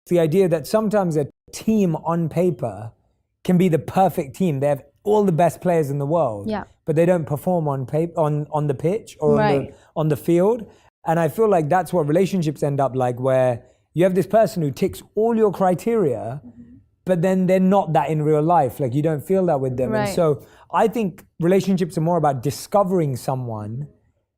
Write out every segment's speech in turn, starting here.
the idea that sometimes a team on paper can be the perfect team. They have all the best players in the world, but they don't perform on paper, on the pitch or on the field. And I feel like that's what relationships end up like, where you have this person who ticks all your criteria, but then they're not that in real life. Like, you don't feel that with them. And so I think relationships are more about discovering someone.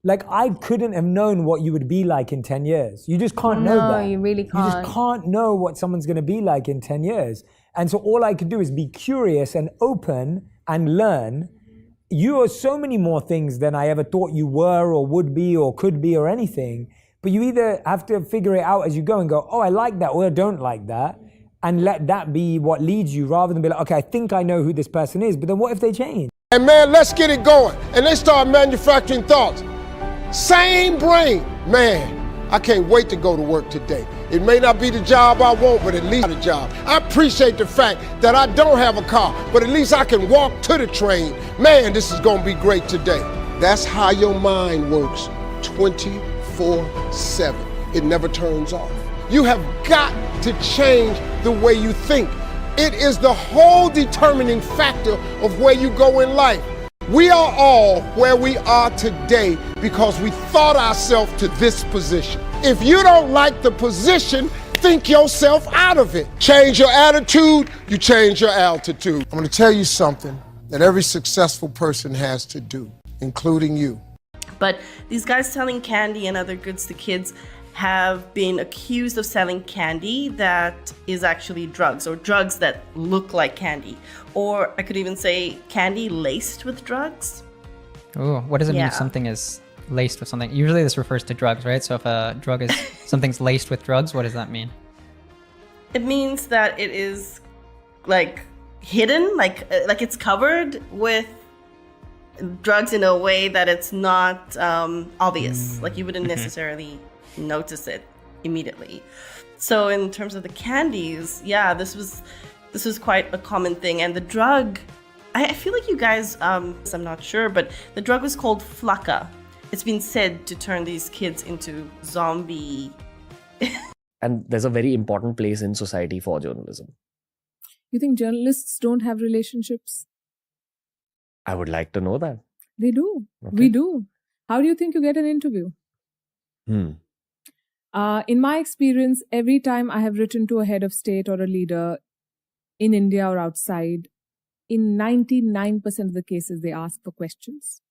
Like, I couldn't have known what you would be like in 10 years. You just can't know that. No, you really can't. You just can't know what someone's going to be like in 10 years. And so all I could do is be curious and open and learn. You are so many more things than I ever thought you were or would be or could be or anything. But you either have to figure it out as you go and go, oh, I like that, or I don't like that. And let that be what leads you, rather than be like, okay, I think I know who this person is, but then what if they change? And man, let's get it going. And they start manufacturing thoughts. Same brain. Man, I can't wait to go to work today. It may not be the job I want, but at least the job. I appreciate the fact that I don't have a car, but at least I can walk to the train. Man, this is gonna be great today. That's how your mind works 24/7. It never turns off. You have got to change the way you think. It is the whole determining factor of where you go in life. We are all where we are today because we thought ourselves to this position. If you don't like the position, think yourself out of it. Change your attitude, you change your altitude. I'm gonna tell you something that every successful person has to do, including you. But these guys selling candy and other goods to kids have been accused of selling candy that is actually drugs, or drugs that look like candy. Or I could even say candy laced with drugs. Oh, what does it mean if something is laced with something? Usually this refers to drugs, right? So if a drug is, something's laced with drugs, what does that mean? It means that it is like hidden, like it's covered with drugs in a way that it's not obvious. Like you wouldn't necessarily notice it immediately. So in terms of the candies, yeah, this was quite a common thing. And the drug, I feel like you guys, I'm not sure, but the drug was called flakka. It's been said to turn these kids into zombie. And there's a very important place in society for journalism. You think journalists don't have relationships? I would like to know that. They do. Okay. We do. How do you think you get an interview? In my experience, every time I have written to a head of state or a leader in India or outside, in 99% of the cases, they ask for questions.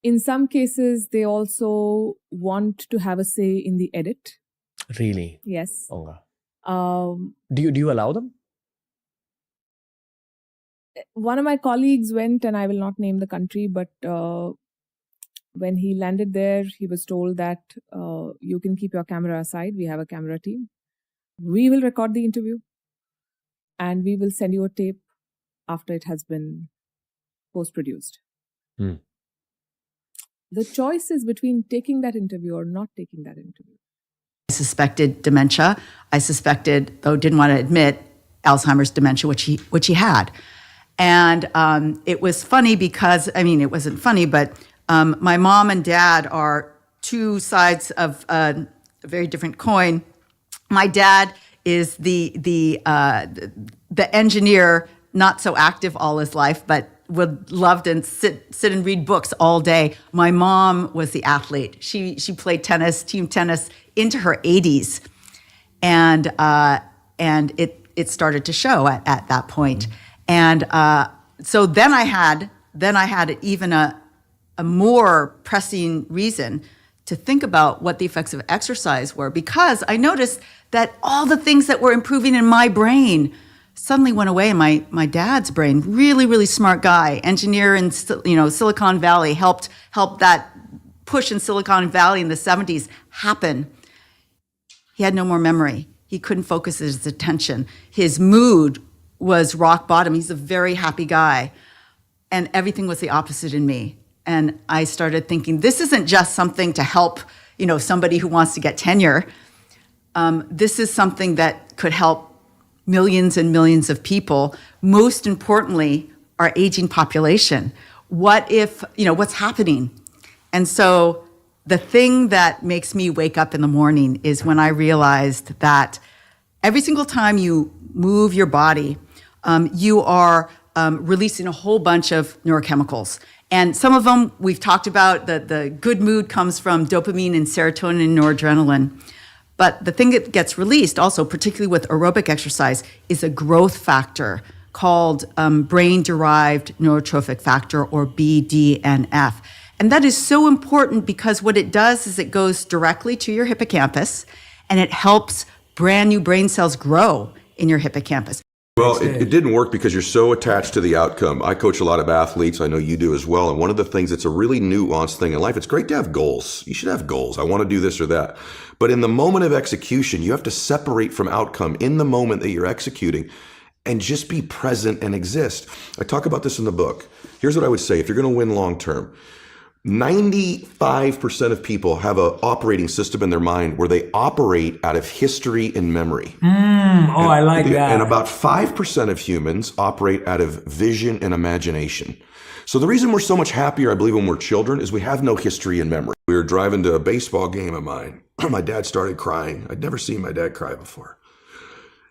In some cases, they also want to have a say in the edit. Really? Yes. Okay. Do you allow them? One of my colleagues went, and I will not name the country, but when he landed there, he was told that you can keep your camera aside. We have a camera team. We will record the interview and we will send you a tape after it has been post-produced. The choice is between taking that interview or not taking that interview. I suspected dementia. I suspected, though didn't want to admit, Alzheimer's dementia, which he had. And it was funny because, I mean, it wasn't funny, but my mom and dad are two sides of a very different coin. My dad is the engineer, not so active all his life, but loved and sit and read books all day. My mom was the athlete. She played tennis, team tennis, into her 80s, and it started to show at that point. And so then I had even a more pressing reason to think about what the effects of exercise were, because I noticed that all the things that were improving in my brain suddenly went away in my dad's brain. Really, really smart guy, engineer in Silicon Valley, helped that push in Silicon Valley in the 70s happen. He had no more memory. He couldn't focus his attention. His mood was rock bottom. He's a very happy guy. And everything was the opposite in me. And I started thinking, this isn't just something to help, somebody who wants to get tenure. This is something that could help millions and millions of people. Most importantly, our aging population. What if, what's happening? And so the thing that makes me wake up in the morning is when I realized that Every single time you move your body, you are releasing a whole bunch of neurochemicals. And some of them we've talked about, the good mood comes from dopamine and serotonin and noradrenaline. But the thing that gets released also, particularly with aerobic exercise, is a growth factor called brain-derived neurotrophic factor, or BDNF. And that is so important because what it does is it goes directly to your hippocampus and it helps brand new brain cells grow in your hippocampus. Well, it didn't work because you're so attached to the outcome. I coach a lot of athletes. I know you do as well. And one of the things that's a really nuanced thing in life, it's great to have goals. You should have goals. I want to do this or that. But in the moment of execution, you have to separate from outcome in the moment that you're executing and just be present and exist. I talk about this in the book. Here's what I would say. If you're going to win long term, 95% of people have an operating system in their mind where they operate out of history and memory. I like that. And about 5% of humans operate out of vision and imagination. So the reason we're so much happier, I believe, when we're children is we have no history and memory. We were driving to a baseball game of mine. My dad started crying. I'd never seen my dad cry before.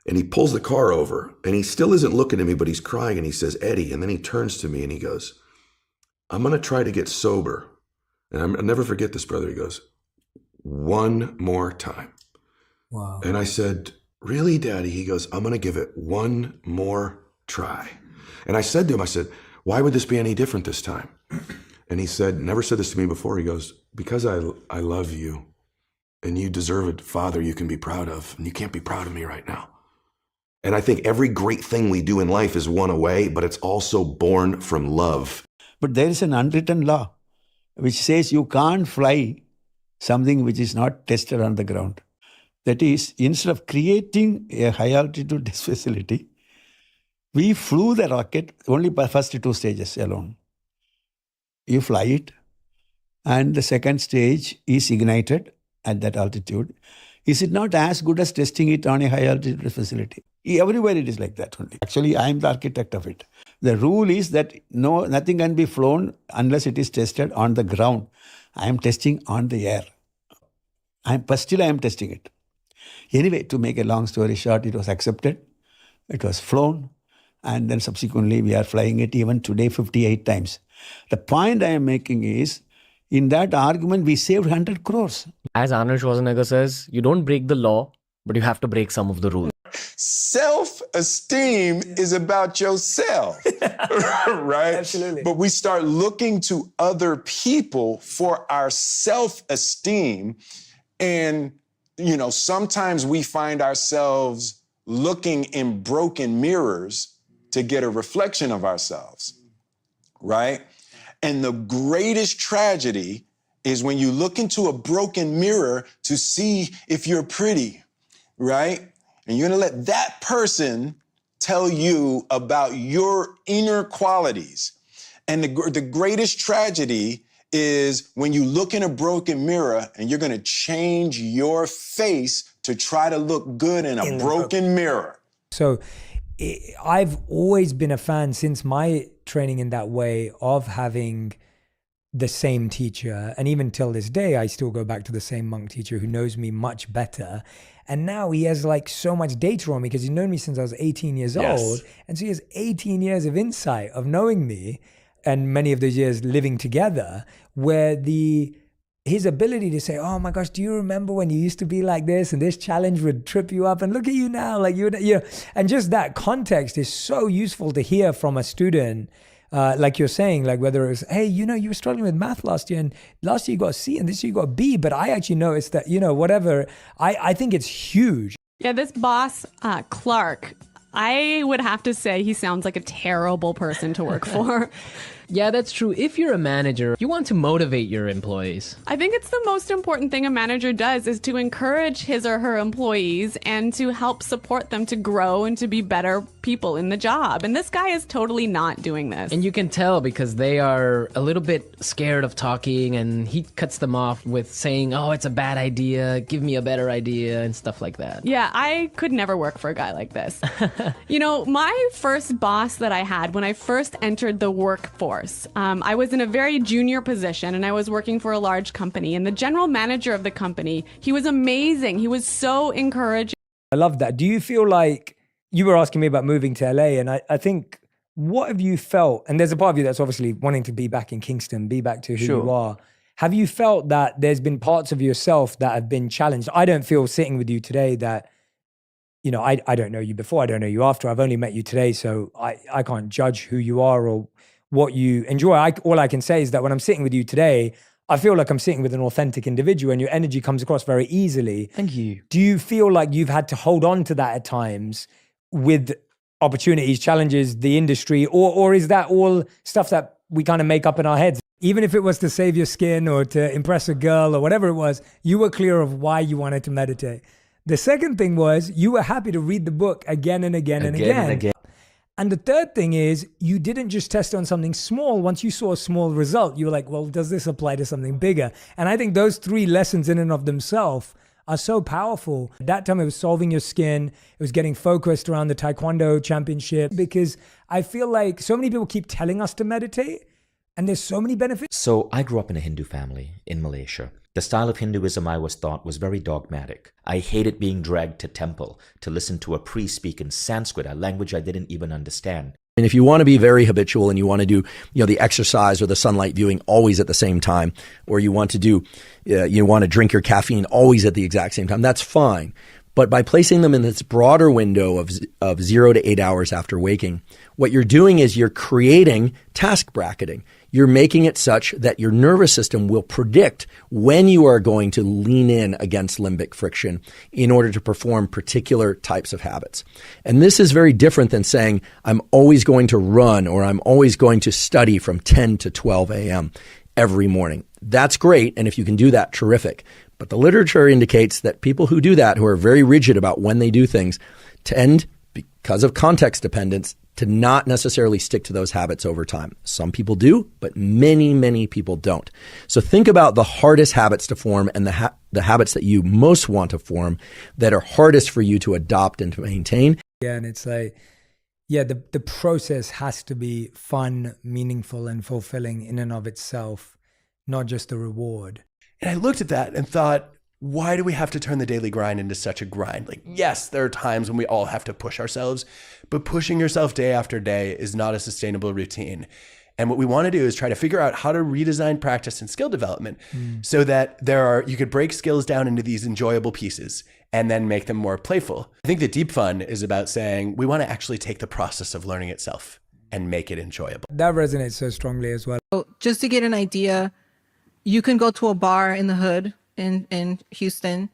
And he pulls the car over and he still isn't looking at me, but he's crying and he says, "Eddie," and then he turns to me and he goes, "I'm going to try to get sober." And I'll never forget this, brother. He goes, "One more time." Wow. And I said, "Really, Daddy?" He goes, "I'm going to give it one more try." And I said to him, I said, "Why would this be any different this time?" And he said, never said this to me before. He goes, "Because I love you and you deserve a father you can be proud of. And you can't be proud of me right now." And I think every great thing we do in life is one away, but it's also born from love. But there is an unwritten law which says you can't fly something which is not tested on the ground. That is, instead of creating a high altitude test facility, we flew the rocket only by first 2 stages alone. You fly it, and the second stage is ignited at that altitude. Is it not as good as testing it on a high altitude facility? Everywhere it is like that only. Actually, I am the architect of it. The rule is that nothing can be flown unless it is tested on the ground. I am testing on the air. Still I am testing it. Anyway, to make a long story short, it was accepted. It was flown. And then subsequently, we are flying it even today 58 times. The point I am making is, in that argument, we saved 100 crores. As Arnold Schwarzenegger says, you don't break the law, but you have to break some of the rules. Self-esteem is about yourself, right? Absolutely. But we start looking to other people for our self-esteem. And, sometimes we find ourselves looking in broken mirrors to get a reflection of ourselves, right? And the greatest tragedy is when you look into a broken mirror to see if you're pretty, right? And you're going to let that person tell you about your inner qualities. And the greatest tragedy is when you look in a broken mirror and you're going to change your face to try to look good in a broken mirror. So I've always been a fan since my training in that way of having the same teacher. And even till this day, I still go back to the same monk teacher who knows me much better. And now he has so much data on me because he's known me since I was 18 years old. And so he has 18 years of insight of knowing me, and many of those years living together, where his ability to say, "Oh my gosh, do you remember when you used to be like this and this challenge would trip you up, and look at you now," and just that context is so useful to hear from a student. Like you're saying, whether it was, "Hey, you were struggling with math last year, and last year you got a C and this year you got a B, but I actually noticed that, whatever." I think it's huge. Yeah, this boss, Clark, I would have to say he sounds like a terrible person to work for. Yeah, that's true. If you're a manager, you want to motivate your employees. I think it's the most important thing a manager does is to encourage his or her employees and to help support them to grow and to be better people in the job. And this guy is totally not doing this. And you can tell because they are a little bit scared of talking, and he cuts them off with saying, "Oh, it's a bad idea. Give me a better idea," and stuff like that. Yeah, I could never work for a guy like this. My first boss that I had when I first entered the workforce, I was in a very junior position and I was working for a large company, and the general manager of the company, he was amazing. He was so encouraging. I love that. Do you feel like, you were asking me about moving to LA, and I think, what have you felt? And there's a part of you that's obviously wanting to be back in Kingston, be back to who you are. Have you felt that there's been parts of yourself that have been challenged? I don't feel sitting with you today that, you know, I don't know you before, I don't know you after. I've only met you today, so I can't judge who you are or what you enjoy. All I can say is that when I'm sitting with you today, I feel like I'm sitting with an authentic individual and your energy comes across very easily. Thank you. Do you feel like you've had to hold on to that at times with opportunities, challenges, the industry, or is that all stuff that we kind of make up in our heads? Even if it was to save your skin or to impress a girl or whatever it was, you were clear of why you wanted to meditate. The second thing was you were happy to read the book again and again and again. And the third thing is you didn't just test on something small. Once you saw a small result, you were like, well, does this apply to something bigger? And I think those three lessons in and of themselves are so powerful. At that time, it was solving your skin. It was getting focused around the Taekwondo championship, because I feel like so many people keep telling us to meditate and there's so many benefits. So I grew up in a Hindu family in Malaysia. The style of Hinduism I was taught was very dogmatic. I hated being dragged to temple to listen to a priest speak in Sanskrit, a language I didn't even understand. And if you want to be very habitual and you want to do, the exercise or the sunlight viewing always at the same time, or you want to do, you want to drink your caffeine always at the exact same time, that's fine. But by placing them in this broader window of 0 to 8 hours after waking, what you're doing is you're creating task bracketing. You're making it such that your nervous system will predict when you are going to lean in against limbic friction in order to perform particular types of habits. And this is very different than saying, I'm always going to run or I'm always going to study from 10 to 12 a.m. every morning. That's great. And if you can do that, terrific. But the literature indicates that people who do that, who are very rigid about when they do things, tend, because of context dependence, to not necessarily stick to those habits over time. Some people do, but many, many people don't. So think about the hardest habits to form and the habits that you most want to form that are hardest for you to adopt and to maintain. Yeah, and it's like, the process has to be fun, meaningful, and fulfilling in and of itself, not just the reward. And I looked at that and thought, why do we have to turn the daily grind into such a grind? Like, yes, there are times when we all have to push ourselves, but pushing yourself day after day is not a sustainable routine. And what we want to do is try to figure out how to redesign practice and skill development so that you could break skills down into these enjoyable pieces and then make them more playful. I think that deep fun is about saying we want to actually take the process of learning itself and make it enjoyable. That resonates so strongly as well. So just to get an idea, you can go to a bar in the hood in Houston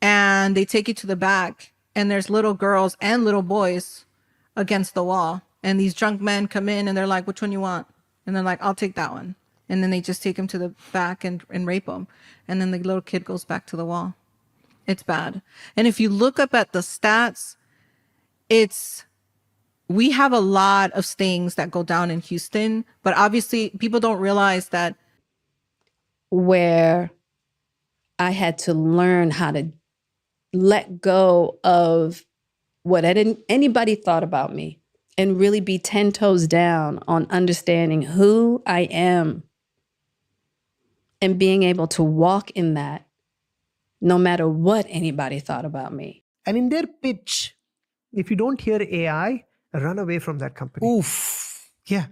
and they take you to the back and there's little girls and little boys against the wall. And these drunk men come in and they're like, which one you want? And they're like, I'll take that one. And then they just take him to the back and rape him. And then the little kid goes back to the wall. It's bad. And if you look up at the stats, we have a lot of things that go down in Houston, but obviously people don't realize that. Where I had to learn how to let go of what anybody thought about me and really be 10 toes down on understanding who I am and being able to walk in that no matter what anybody thought about me. And in their pitch, if you don't hear AI, run away from that company. Oof. Yeah,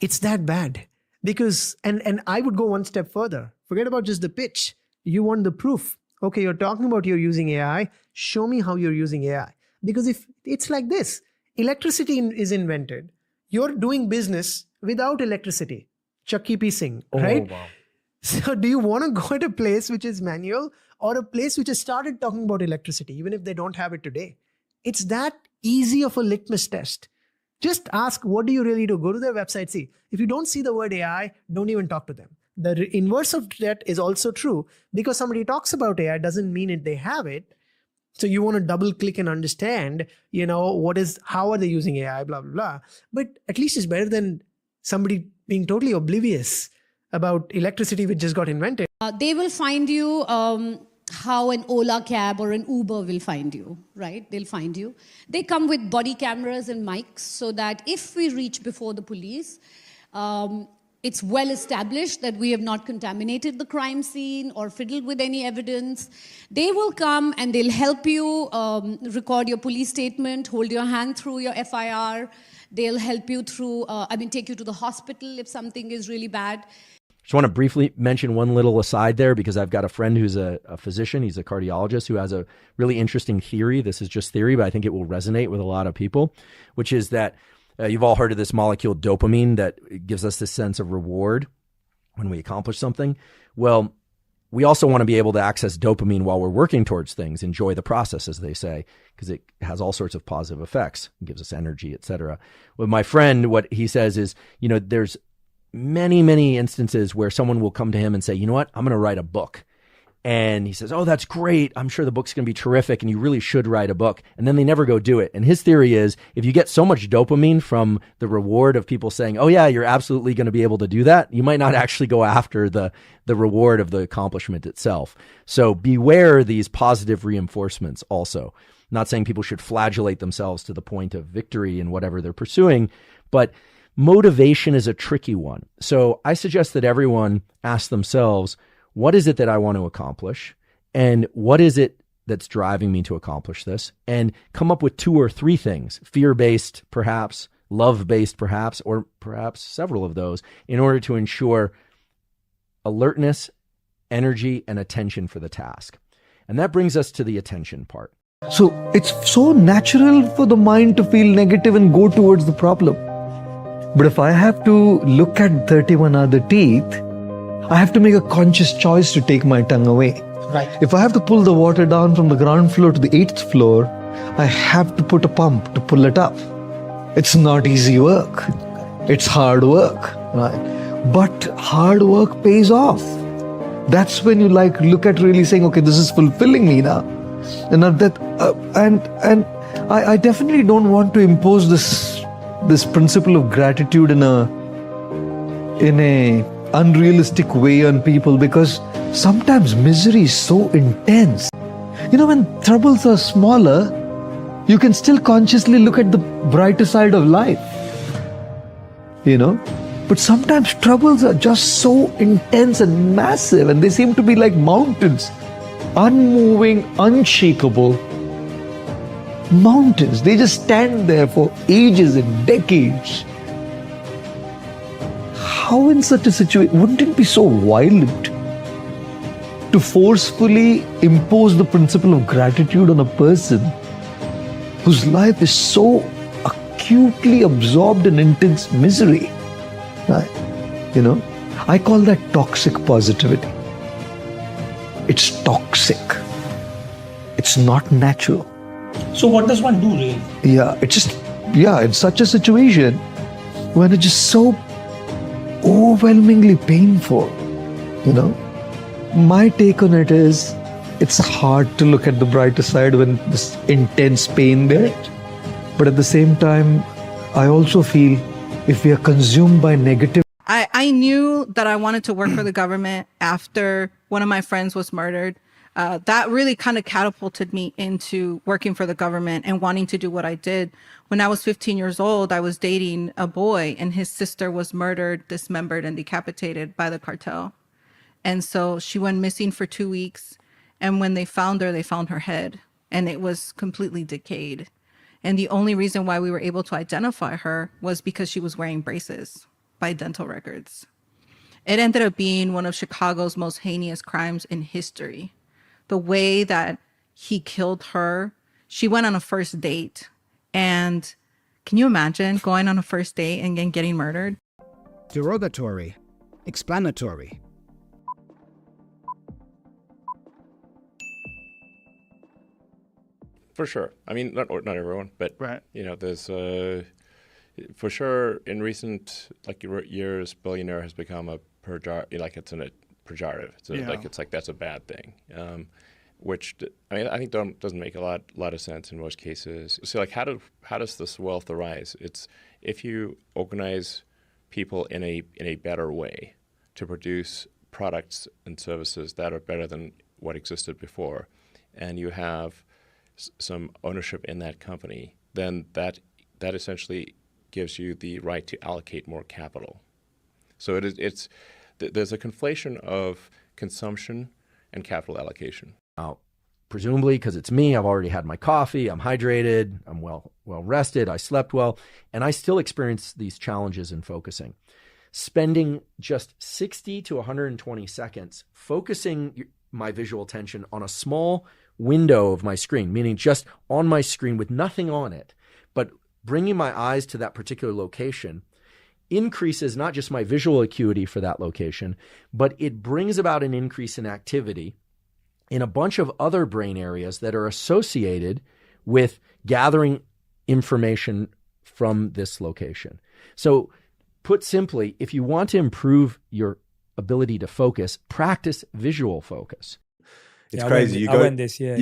it's that bad. Because, and I would go one step further. Forget about just the pitch. You want the proof. Okay, you're talking about you're using AI. Show me how you're using AI. Because if it's like this, electricity is invented. You're doing business without electricity. Chucky P. Singh, right? Wow. So do you want to go at a place which is manual or a place which has started talking about electricity, even if they don't have it today? It's that easy of a litmus test. Just ask, what do you really do? Go to their website, see. If you don't see the word AI, don't even talk to them. The inverse of that is also true. Because somebody talks about AI doesn't mean they have it. So you want to double click and understand, how are they using AI, blah, blah, blah. But at least it's better than somebody being totally oblivious about electricity which just got invented. They will find you how an Ola cab or an Uber will find you, right? They'll find you. They come with body cameras and mics so that if we reach before the police, it's well established that we have not contaminated the crime scene or fiddled with any evidence. They will come and they'll help you record your police statement, hold your hand through your FIR. They'll help you through, take you to the hospital if something is really bad. Just want to briefly mention one little aside there, because I've got a friend who's a physician. He's a cardiologist who has a really interesting theory. This is just theory, but I think it will resonate with a lot of people, which is that you've all heard of this molecule dopamine that gives us this sense of reward when we accomplish something. Well, we also want to be able to access dopamine while we're working towards things, enjoy the process, as they say, because it has all sorts of positive effects. It gives us energy, etc. With my friend, what he says is, there's many, many instances where someone will come to him and say, you know what, I'm going to write a book. And he says, oh, that's great. I'm sure the book's going to be terrific and you really should write a book. And then they never go do it. And his theory is, if you get so much dopamine from the reward of people saying, oh yeah, you're absolutely going to be able to do that, you might not actually go after the reward of the accomplishment itself. So beware these positive reinforcements also. I'm not saying people should flagellate themselves to the point of victory in whatever they're pursuing, but motivation is a tricky one. So I suggest that everyone ask themselves, what is it that I want to accomplish? And what is it that's driving me to accomplish this? And come up with 2 or 3 things, fear-based perhaps, love-based perhaps, or perhaps several of those, in order to ensure alertness, energy, and attention for the task. And that brings us to the attention part. So it's so natural for the mind to feel negative and go towards the problem. But if I have to look at 𝙵𝙰𝙲𝚃, I have to make a conscious choice to take my tongue away. Right. If I have to pull the water down from the ground floor to the 8th floor, I have to put a pump to pull it up. It's not easy work. It's hard work. Right? But hard work pays off. That's when you look at really saying, okay, this is fulfilling me now. And I definitely don't want to impose this principle of gratitude in a unrealistic way on people, because sometimes misery is so intense. When troubles are smaller, you can still consciously look at the brighter side of life. But sometimes troubles are just so intense and massive, and they seem to be like mountains, unmoving, unshakable mountains. They just stand there for ages and decades. How in such a situation, wouldn't it be so violent to forcefully impose the principle of gratitude on a person whose life is so acutely absorbed in intense misery? Right? I call that toxic positivity. It's toxic. It's not natural. So what does one do really? In such a situation, when it's just so overwhelmingly painful, my take on it is, it's hard to look at the brighter side when this intense pain there. But at the same time, I also feel if we are consumed by negative. I knew that I wanted to work for the government after one of my friends was murdered. That really kind of catapulted me into working for the government and wanting to do what I did. When I was 15 years old, I was dating a boy and his sister was murdered, dismembered, and decapitated by the cartel. And so she went missing for 2 weeks. And when they found her, they found her head and it was completely decayed. And the only reason why we were able to identify her was because she was wearing braces by dental records. It ended up being one of Chicago's most heinous crimes in history. The way that he killed her, she went on a first date. And can you imagine going on a first date and then getting murdered? Derogatory. Explanatory. For sure. I mean, not everyone, but right. There's for sure in recent years, billionaire has become a pejorative. So it's like that's a bad thing, which I think doesn't make a lot of sense in most cases. So how does this wealth arise? It's if you organize people in a better way to produce products and services that are better than what existed before, and you have some ownership in that company, then that essentially gives you the right to allocate more capital. So there's a conflation of consumption and capital allocation. Presumably because it's me, I've already had my coffee, I'm hydrated, I'm well rested, I slept well, and I still experience these challenges in focusing. Spending just 60 to 120 seconds focusing my visual attention on a small window of my screen, meaning just on my screen with nothing on it, but bringing my eyes to that particular location increases not just my visual acuity for that location, but it brings about an increase in activity in a bunch of other brain areas that are associated with gathering information from this location. So put simply, if you want to improve your ability to focus, practice visual focus. It's crazy. You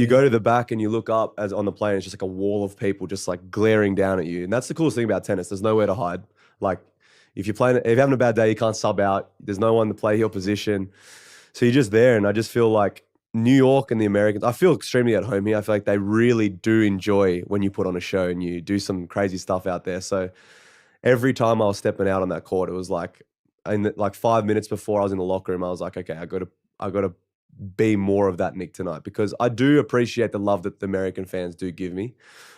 go to the back and you look up as on the plane, it's just like a wall of people just like glaring down at you. And that's the coolest thing about tennis. There's nowhere to hide. Like if you're having a bad day, you can't sub out. There's no one to play your position. So you're just there. And I just feel like New York and the Americans, I feel extremely at home here. I feel like they really do enjoy when you put on a show and you do some crazy stuff out there. So every time I was stepping out on that court, it was like, like 5 minutes before I was in the locker room, I was like, okay, I got to be more of that Nick tonight, because I do appreciate the love that the American fans do give me.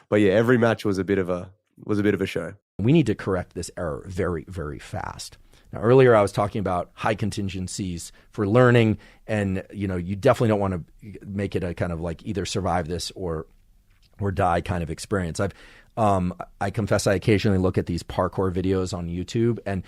But yeah, every match was a bit of a show. We need to correct this error very, very fast. Now, earlier I was talking about high contingencies for learning, and you definitely don't want to make it a kind of like either survive this or die kind of experience. I confess I occasionally look at these parkour videos on YouTube, and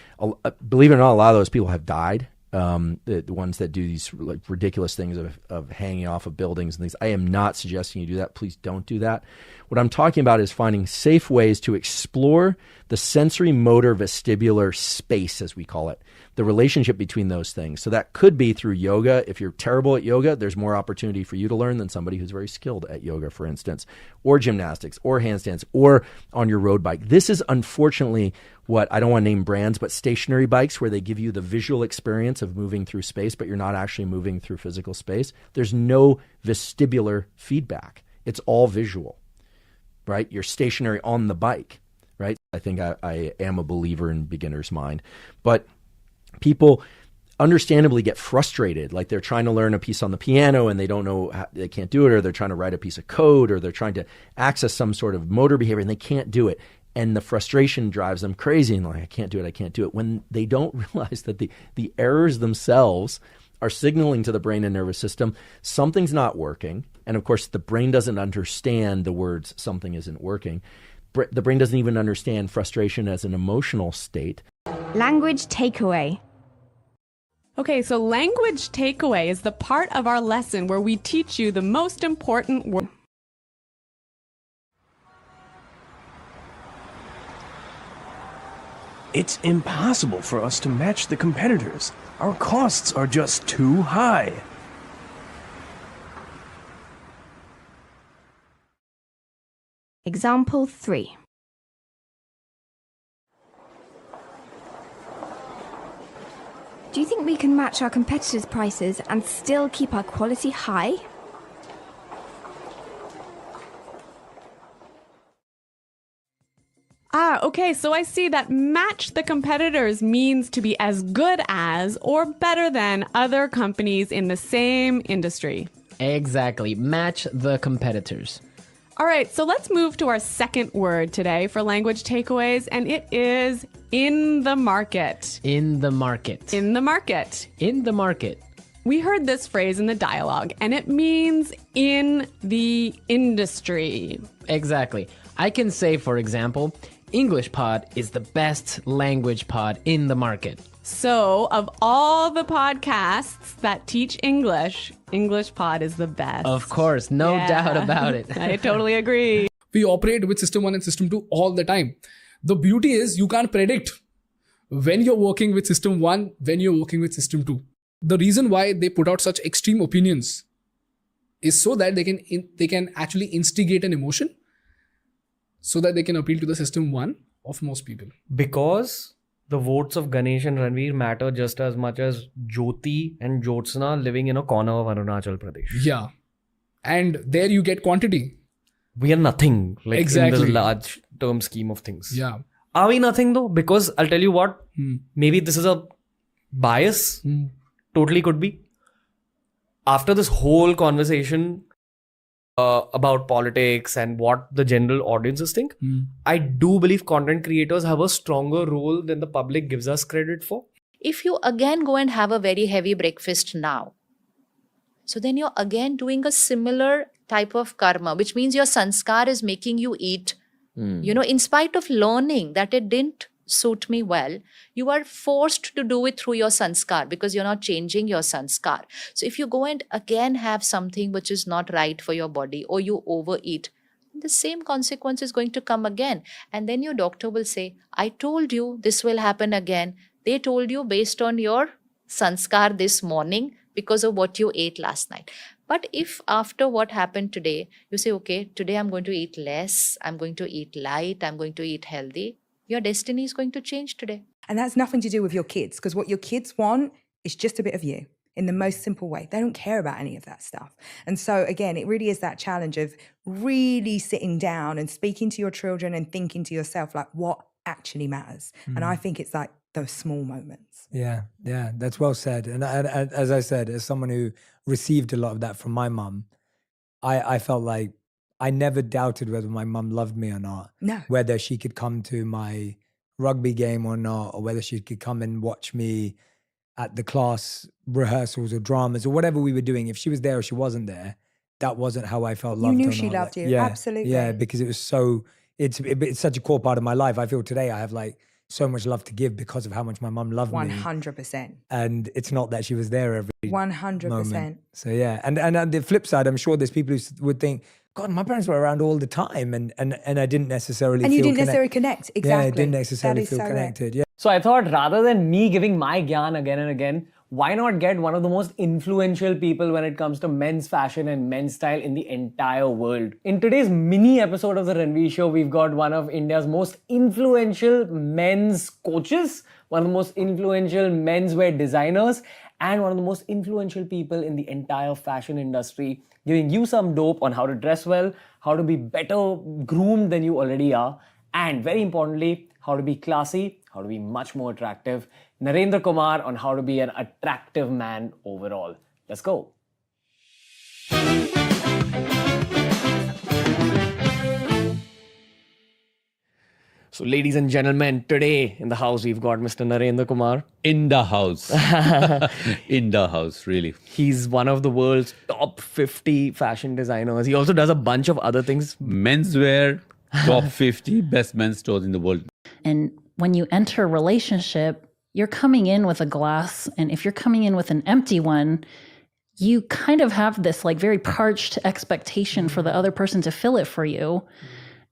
believe it or not, a lot of those people have died. The ones that do these like ridiculous things of hanging off of buildings and things. I am not suggesting you do that. Please don't do that. What I'm talking about is finding safe ways to explore the sensory motor vestibular space, as we call it, the relationship between those things. So that could be through yoga. If you're terrible at yoga, there's more opportunity for you to learn than somebody who's very skilled at yoga, for instance, or gymnastics, or handstands, or on your road bike. This is unfortunately what, I don't want to name brands, but stationary bikes where they give you the visual experience of moving through space, but you're not actually moving through physical space. There's no vestibular feedback. It's all visual, right? You're stationary on the bike, right? I think I am a believer in beginner's mind. But people understandably get frustrated, like they're trying to learn a piece on the piano and they don't know how, they can't do it, or they're trying to write a piece of code, or they're trying to access some sort of motor behavior and they can't do it. And the frustration drives them crazy and like, I can't do it. When they don't realize that the errors themselves are signaling to the brain and nervous system, something's not working. And of course, the brain doesn't understand the words, something isn't working. The brain doesn't even understand frustration as an emotional state. Language takeaway. Okay, so language takeaway is the part of our lesson where we teach you the most important word. It's impossible for us to match the competitors. Our costs are just too high. Example 3. Do you think we can match our competitors' prices and still keep our quality high? Okay, so I see that match the competitors means to be as good as or better than other companies in the same industry. Exactly. Match the competitors. All right, so let's move to our second word today for language takeaways, and it is in the market. In the market. In the market. In the market. We heard this phrase in the dialogue, and it means in the industry. Exactly. I can say, for example, English Pod is the best language pod in the market. So, of all the podcasts that teach English, English Pod is the best. Of course, no doubt about it. I totally agree. We operate with System 1 and System 2 all the time. The beauty is you can't predict when you're working with System 1, when you're working with System 2. The reason why they put out such extreme opinions is so that they can actually instigate an emotion, so that they can appeal to the System 1 of most people. Because the votes of Ganesh and Ranveer matter just as much as Jyoti and Jyotsna living in a corner of Arunachal Pradesh. Yeah. And there you get quantity. We are nothing, like exactly. in the large term scheme of things. Yeah. Are we nothing though? Because I'll tell you what, maybe this is a Bias totally could be. After this whole conversation about politics and what the general audiences think, I do believe content creators have a stronger role than the public gives us credit for. If you again go and have a very heavy breakfast now, so then you're again doing a similar type of karma, which means your sanskar is making you eat. In spite of learning that it didn't suit me well, you are forced to do it through your sanskar because you're not changing your sanskar. So if you go and again have something which is not right for your body, or you overeat, the same consequence is going to come again. And then your doctor will say, I told you this will happen again. They told you based on your sanskar this morning because of what you ate last night. But if after what happened today, you say, okay, today I'm going to eat less, I'm going to eat light, I'm going to eat healthy, your destiny is going to change today. And that's nothing to do with your kids, because what your kids want is just a bit of you in the most simple way. They don't care about any of that stuff. And so again, it really is that challenge of really sitting down and speaking to your children and thinking to yourself, like, what actually matters? And I think it's like those small moments. Yeah, that's well said. And as I said, as someone who received a lot of that from my mum, I felt like I never doubted whether my mum loved me or not. No. Whether she could come to my rugby game or not, or whether she could come and watch me at the class rehearsals or dramas or whatever we were doing. If she was there or she wasn't there, that wasn't how I felt loved. You knew she loved you, absolutely. Yeah, because it was so, it's such a core part of my life. I feel today I have like so much love to give because of how much my mum loved me. 100%. And it's not that she was there every 100%. moment. So yeah, and on the flip side, I'm sure there's people who would think, God, my parents were around all the time, and I didn't necessarily. And you didn't necessarily connect. Exactly. Yeah, I didn't necessarily feel connected. Yeah. So I thought, rather than me giving my gyan again and again, why not get one of the most influential people when it comes to men's fashion and men's style in the entire world? In today's mini episode of The Ranveer Show, we've got one of India's most influential men's coaches, one of the most influential menswear designers, and one of the most influential people in the entire fashion industry, giving you some dope on how to dress well, how to be better groomed than you already are, and very importantly, how to be classy, how to be much more attractive. Narendra Kumar on how to be an attractive man overall. Let's go. So ladies and gentlemen, today in the house we've got Mr. Narendra Kumar. In the house. In the house, really. He's one of the world's top 50 fashion designers. He also does a bunch of other things. Menswear, top 50 best men's stores in the world. And when you enter a relationship, you're coming in with a glass, and if you're coming in with an empty one, you kind of have this like very parched expectation for the other person to fill it for you.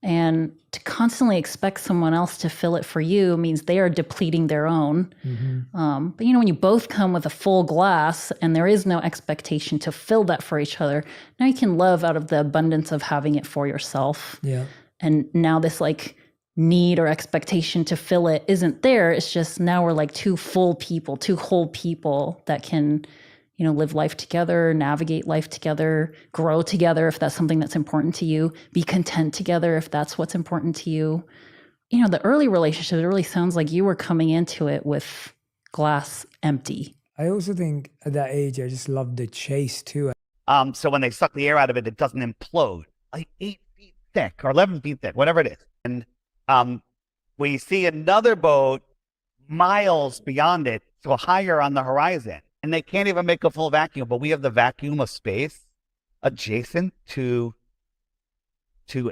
And to constantly expect someone else to fill it for you means they are depleting their own. But when you both come with a full glass and there is no expectation to fill that for each other, now you can love out of the abundance of having it for yourself. Yeah. And now this like need or expectation to fill it isn't there. It's just now we're like two full people, two whole people that can, live life together, navigate life together, grow together if that's something that's important to you, be content together if that's what's important to you. The early relationship, it really sounds like you were coming into it with glass empty. I also think at that age, I just loved the chase too. So when they suck the air out of it, it doesn't implode. Like 8 feet thick or 11 feet thick, whatever it is. And we see another boat miles beyond it, so higher on the horizon. And they can't even make a full vacuum, but we have the vacuum of space adjacent to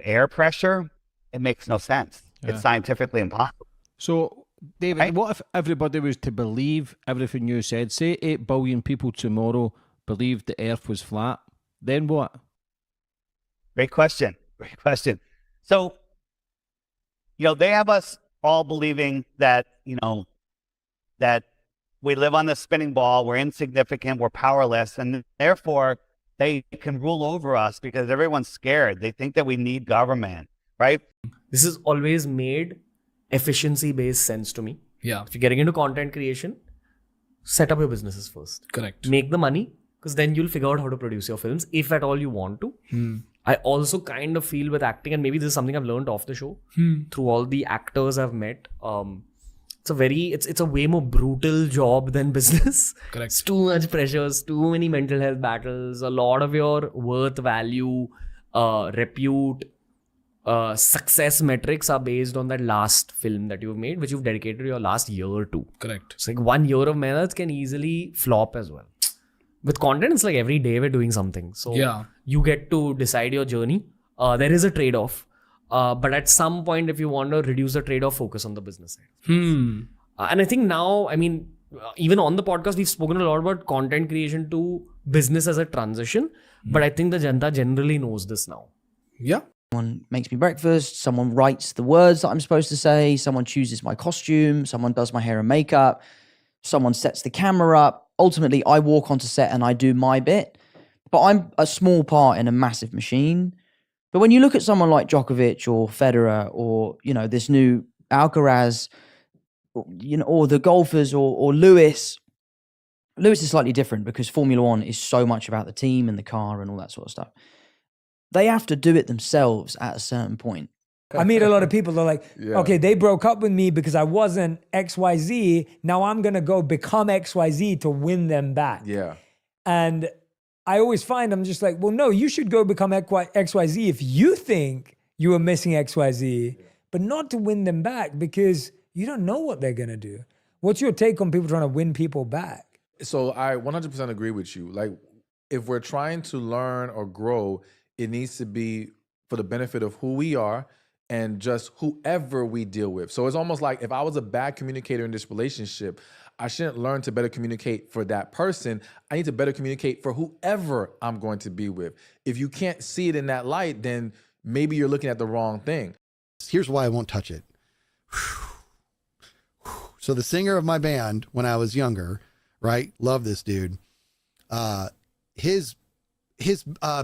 air pressure. It makes no sense. Yeah. It's scientifically impossible. So, David, what if everybody was to believe everything you said? Say 8 billion people tomorrow believed the Earth was flat. Then what? Great question. Great question. So, they have us all believing that, that we live on the spinning ball, we're insignificant, we're powerless, and therefore they can rule over us because everyone's scared. They think that we need government, right? This has always made efficiency-based sense to me. Yeah. If you're getting into content creation, set up your businesses first. Correct. Make the money, because then you'll figure out how to produce your films, if at all you want to. I also kind of feel with acting, and maybe this is something I've learned off the show, through all the actors I've met, it's a way more brutal job than business. Correct. It's too much pressures, too many mental health battles. A lot of your worth, value, repute, success metrics are based on that last film that you've made, which you've dedicated your last year to. Correct. It's like 1 year of mehnat can easily flop as well. With content, it's like every day we're doing something. So you get to decide your journey. There is a trade-off. But at some point, if you want to reduce the trade-off, focus on the business side. And I think now, I mean, even on the podcast, we've spoken a lot about content creation to business as a transition. But I think the Janta generally knows this now. Yeah. Someone makes me breakfast, someone writes the words that I'm supposed to say, someone chooses my costume, someone does my hair and makeup, someone sets the camera up. Ultimately, I walk onto set and I do my bit, but I'm a small part in a massive machine. But when you look at someone like Djokovic or Federer or, you know, this new Alcaraz, you know, or the golfers or Lewis is slightly different because Formula One is so much about the team and the car and all that sort of stuff. They have to do it themselves at a certain point. I meet a lot of people that are like, okay, they broke up with me because I wasn't XYZ. Now I'm going to go become XYZ to win them back. Yeah. And I always find I'm just like, well, no, you should go become XYZ if you think you were missing XYZ, but not to win them back because you don't know what they're going to do. What's your take on people trying to win people back? So I 100% agree with you. Like, if we're trying to learn or grow, it needs to be for the benefit of who we are and just whoever we deal with. So it's almost like if I was a bad communicator in this relationship, I shouldn't learn to better communicate for that person. I need to better communicate for whoever I'm going to be with. If you can't see it in that light, then maybe you're looking at the wrong thing. Here's why I won't touch it. So the singer of my band when I was younger, right? Love this dude. His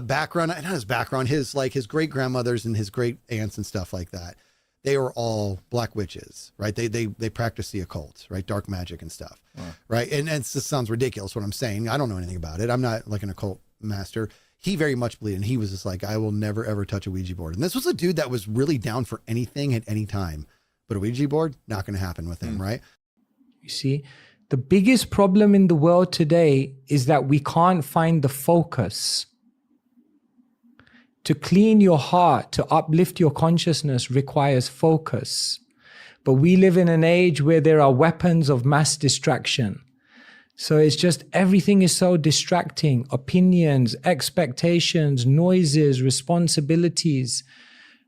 background, not his background, his great grandmothers and his great aunts and stuff like that. They were all black witches, right? They practice the occult, right? Dark magic and stuff, right? And it just sounds ridiculous what I'm saying. I don't know anything about it. I'm not like an occult master. He very much believed, and he was just like, I will never ever touch a Ouija board. And this was a dude that was really down for anything at any time, but a Ouija board, not going to happen with him, right? You see, the biggest problem in the world today is that we can't find the focus. To clean your heart, to uplift your consciousness requires focus. But we live in an age where there are weapons of mass distraction. So it's just everything is so distracting. Opinions, expectations, noises, responsibilities.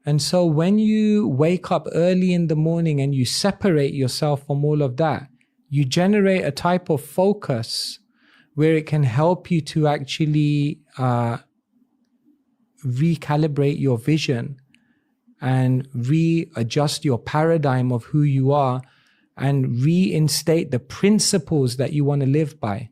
And so when you wake up early in the morning and you separate yourself from all of that, you generate a type of focus where it can help you to actually recalibrate your vision and readjust your paradigm of who you are and reinstate the principles that you want to live by.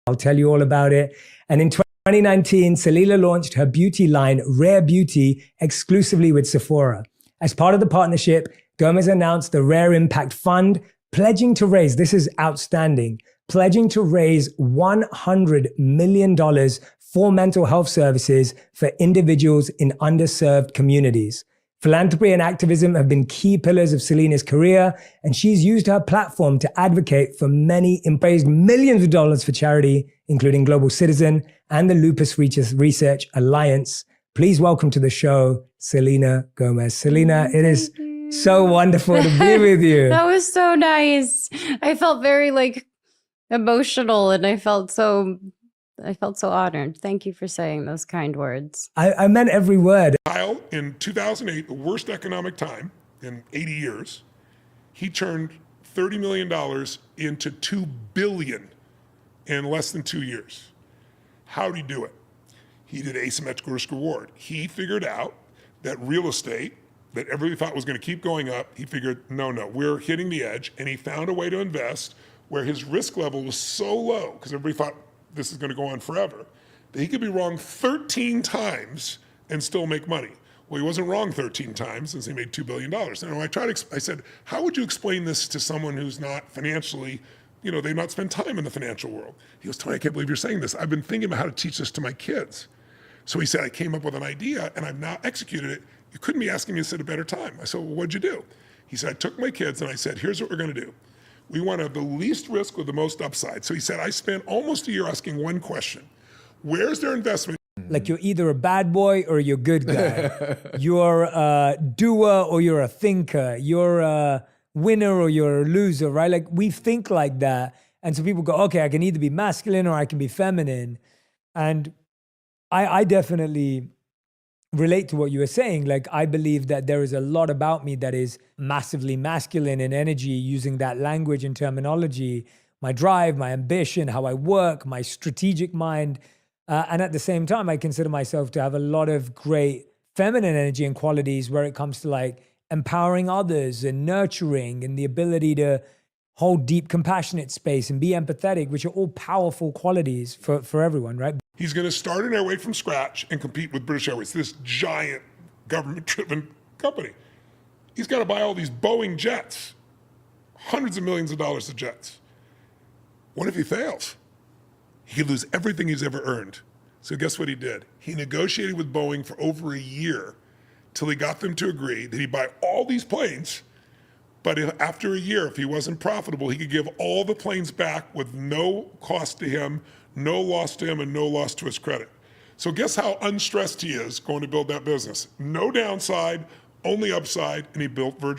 I'll tell you all about it. And in 2019, Selena launched her beauty line, Rare Beauty, exclusively with Sephora. As part of the partnership, Gomez announced the Rare Impact Fund, pledging to raise, this is outstanding, pledging to raise $100 million for mental health services for individuals in underserved communities. Philanthropy and activism have been key pillars of Selena's career, and she's used her platform to advocate for many and raised millions of dollars for charity, including Global Citizen and the Lupus Research Alliance. Please welcome to the show, Selena Gomez. Selena, it is so wonderful to be with you. That was so nice. I felt very emotional, and I felt so honored. Thank you for saying those kind words. I meant every word. In 2008, the worst economic time in 80 years, he turned $30 million into $2 billion in less than 2 years. How did he do it? He did asymmetrical risk reward. He figured out that real estate that everybody thought was going to keep going up, he figured, no, we're hitting the edge, and he found a way to invest where his risk level was so low, because everybody thought this is going to go on forever, that he could be wrong 13 times and still make money. Well, he wasn't wrong 13 times since he made $2 billion. And I said, how would you explain this to someone who's not financially, they've not spent time in the financial world? He goes, Tony, I can't believe you're saying this. I've been thinking about how to teach this to my kids. So he said, I came up with an idea and I've now executed it. You couldn't be asking me this at a better time. I said, well, what'd you do? He said, I took my kids and I said, here's what we're going to do. We want to have the least risk with the most upside. So he said, I spent almost a year asking one question. Where's their investment? Like you're either a bad boy or you're a good guy. You're a doer or you're a thinker. You're a winner or you're a loser, right? Like we think like that. And so people go, okay, I can either be masculine or I can be feminine. And I definitely relate to what you were saying. Like I believe that there is a lot about me that is massively masculine in energy, using that language and terminology, my drive, my ambition, how I work, my strategic mind. And at the same time, I consider myself to have a lot of great feminine energy and qualities where it comes to like empowering others and nurturing and the ability to hold deep, compassionate space and be empathetic, which are all powerful qualities for everyone, right? He's going to start an airway from scratch and compete with British Airways, this giant government-driven company. He's got to buy all these Boeing jets, hundreds of millions of dollars of jets. What if he fails? He could lose everything he's ever earned. So guess what he did? He negotiated with Boeing for over a year till he got them to agree that he'd buy all these planes, but after a year, if he wasn't profitable, he could give all the planes back with no cost to him, no loss to him, and no loss to his credit. So guess how unstressed he is going to build that business. No downside, only upside, and he built Virgin.